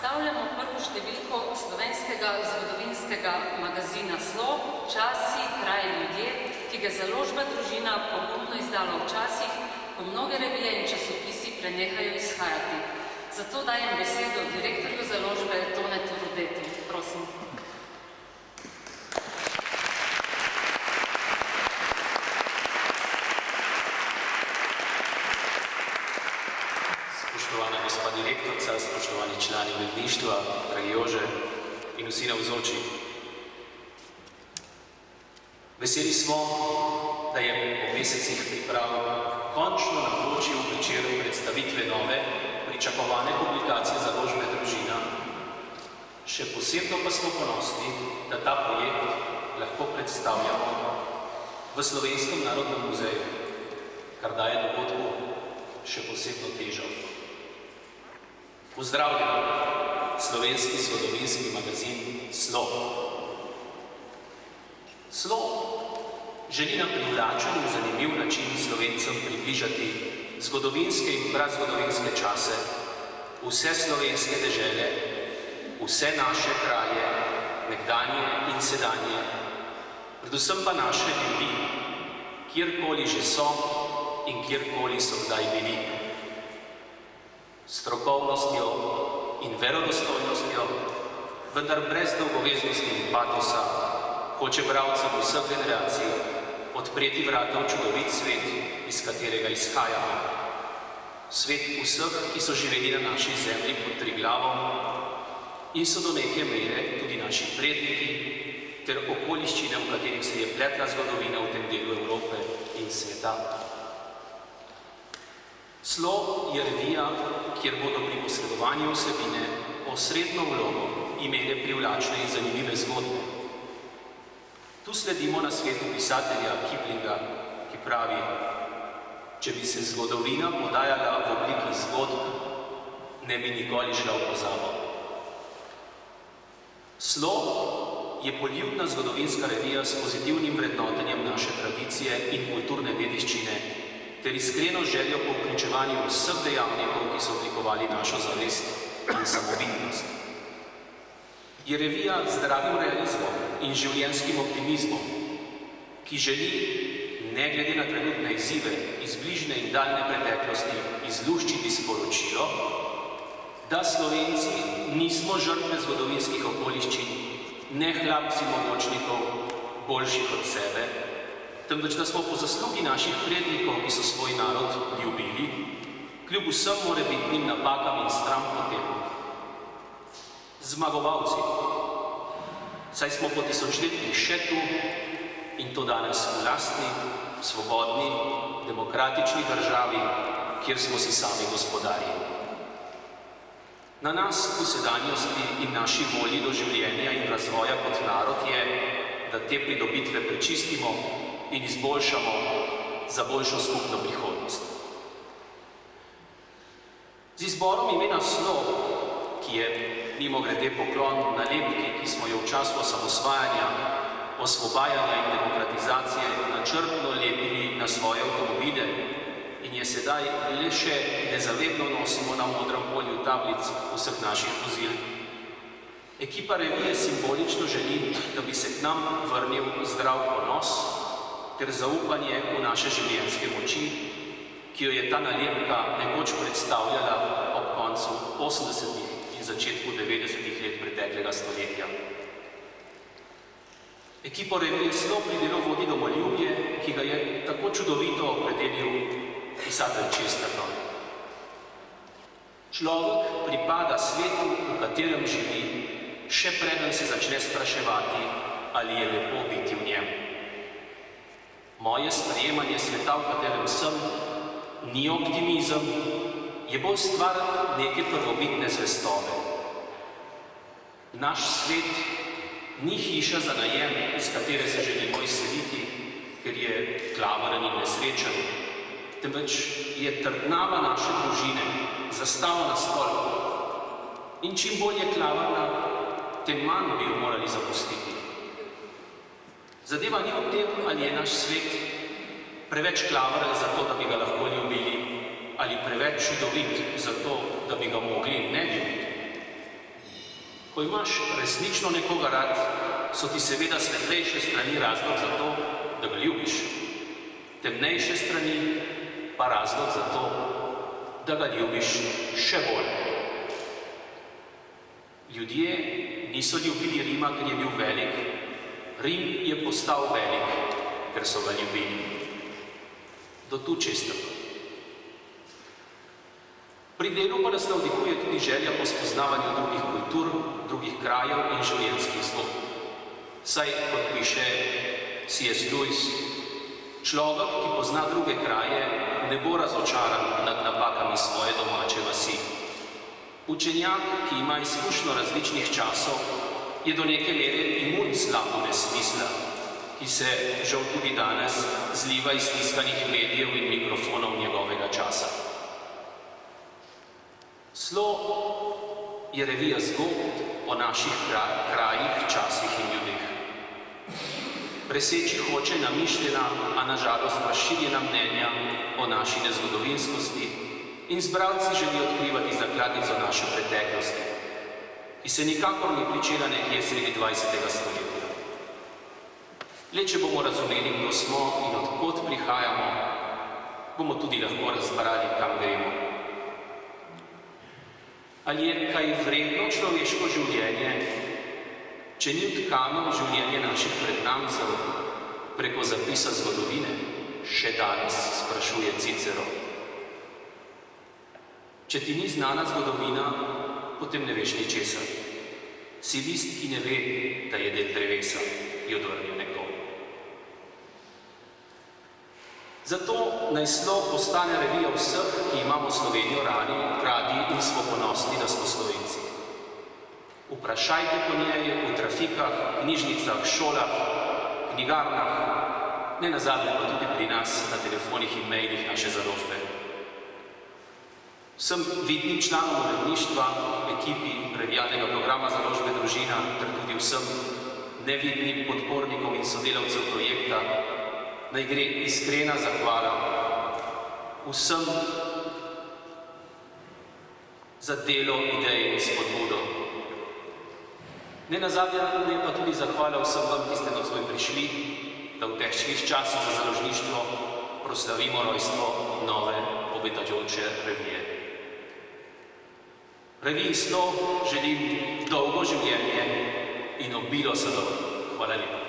Predstavljamo prvo številko slovenskega zgodovinskega magazina Slo, Časi, Kraji, Ljudje, ki ga založba Družina pogumno izdala v časih, ko mnoge revije in časopisi prenehajo izhajati. Zato dajem besedo direktorju založbe Tonetu Rodetu. Prosim. Spoštovana gospa direktorica, spoštovani člani uredništva, dragi Jože in vsi navzoči. Veseli smo, da je po mesecih priprav končno napočil večer predstavitve nove, pričakovane publikacije založbe Družina. Še posebno pa smo ponosni, da ta projekt lahko predstavljamo v Slovenskem narodnem muzeju, kar daje dogodku še posebno težo. Pozdravljam slovenski zgodovinski magazin Slo. Slo želi na privlačen in zanimiv način Slovencem približati zgodovinske in prazgodovinske čase, vse slovenske dežele, vse naše kraje, nekdanje in sedanje, predvsem pa naše ljudi, kjerkoli že so in kjerkoli so kdaj bili. Strokovnostjo in verodostojnostjo, vendar brez dolgoveznosti in patosa, hoče bralcem vseh generacij odpreti vrata v čudovit svet, iz katerega izhajamo. Svet vseh, ki so živeli na naši zemlji pod Triglavom in so do neke mere tudi naši predniki ter okoliščine, v katerih se je pletla zgodovina v tem delu Evrope in sveta. Slo je revija, kjer bodo pri posredovanju vsebine osrednjo vlogo imele privlačne in zanimive zgodbe. Tu sledimo na svetu pisatelja Kiplinga, ki pravi: če bi se zgodovina podajala v obliki zgodb, ne bi nikoli šla v pozabo. Slo je poljubna zgodovinska revija s pozitivnim vrednotenjem naše tradicije in kulturne dediščine ter iskreno željo po vključevanju vseh dejavnikov, ki so oblikovali našo zavest in samobitnost. Je revija z zdravim realizmom in življenjskim optimizmom, ki želi, ne glede na trenutne izzive iz bližnje in daljne preteklosti, izluščiti sporočilo, da Slovenci nismo žrtve zgodovinskih okoliščin, ne hlapci mogočnikov, boljših od sebe, temveč da smo po zaslugi naših prednikov, ki so svoj narod ljubili, kljub vsem morebitnim napakam in stranpotem, zmagovalci, saj smo po tisočletjih še tu in to danes v lastni, svobodni, demokratični državi, kjer smo si sami gospodarji. Na nas v sedanjosti in naši volji do življenja in razvoja kot narod je, da te pridobitve prečistimo in izboljšamo za boljšo skupno prihodnost. Z izborom imena Slo, ki je mimogrede poklon nalepki, ki smo jo v času osamosvajanja, osvobajanja in demokratizacije načrtno lepili na svoje avtomobile in je sedaj le še nezavedno nosimo na modrem polju tablic vseh naših vozil. Ekipa revije simbolično želi, da bi se k nam vrnil zdrav ponos ter zaupanje v naše življenjske moči, ki jo je ta nalepka nekoč predstavljala ob koncu 80. in začetku 90. let preteklega stoletja. Ekipo revije Slo pri delu vodi domoljubje, ki ga je tako čudovito opredelil pisatelj Chesterton. Človek pripada svetu, v katerem živi, še preden se začne spraševati, ali je lepo biti v njem. Moje sprejemanje sveta, v katerem sem, ni optimizem, je bolj stvar neke prvobitne zvestobe. Naš svet ni hiša za najem, iz katere se želimo izseliti, ker je klavaren in nesrečen, temveč je trdnava naše družine, zastava na stolpu. In čim bolj je klavrna, tem manj bi jo morali zapustiti. Zadeva ni v tem, ali je naš svet preveč klavaren za to, da bi ga lahko ljubili, ali preveč čudovit za to, da bi ga mogli ne ljubiti. Ko imaš resnično nekoga rad, so ti seveda svetlejše strani razlog za to, da ga ljubiš. Temnejše strani pa razlog za to, da ga ljubiš še bolj. Ljudje niso ljubili Rima, ker je bil velik. Rim je postal velik, ker so ga ljubili. Do tu često. Pri delu pa nas navdihuje tudi želja po spoznavanju drugih kultur, drugih krajev in življenjskih zgodb. Saj, kot piše C.S. Lewis, človek, ki pozna druge kraje, ne bo razočaran nad napakami svoje domače vasi. Učenjak, ki ima izkušnjo različnih časov, je do neke mere imun slabu nesmisla, ki se žal tudi danes zliva iz tiskanih medijev in mikrofonov njegovega časa. Slo je revija zgodb o naših krajih, časih in ljudeh. Preseči hoče namišljena, a nažalost razširjena mnenja o naši nezgodovinskosti in z bralci želi odkrivati zakladnico naše preteklosti, ki se nikakor ni pričela nekje sredi 20. stoletja. Le če bomo razumeli, kdo smo in odkot prihajamo, bomo tudi lahko razbrali, kam gremo. Ali je kaj vredno človeško življenje, če ni vtkano v življenje naših prednamcev preko zapisa zgodovine? Še danes sprašuje Cicero. Če ti ni znana zgodovina, potem ne veš ničesar. Si list, ki ne ve, da je del drevesa, je odvrnil nekdo. Zato naj Slo postane revija vseh, ki imamo Slovenijo radi in smo ponosni, da smo Slovenci. Vprašajte po njej v trafikah, knjižnicah, šolah, knjigarnah, ne nazadnje pa tudi pri nas na telefonih in mailih naše založbe. Vsem vidnim članom uredništva, ekipi revijalnega programa Založbe Družina ter tudi vsem nevidnim podpornikom in sodelavcev projekta naj gre iskrena zahvala vsem za delo, ideje in spodbudo. Ne nazadnje pa tudi zahvala vsem vam, ki ste nocoj prišli, da v težkih časih za založništvo proslavimo rojstvo nove obetajoče revije. Reviji Slo želim dolgo življenje in obilo sadov. Hvala lepa.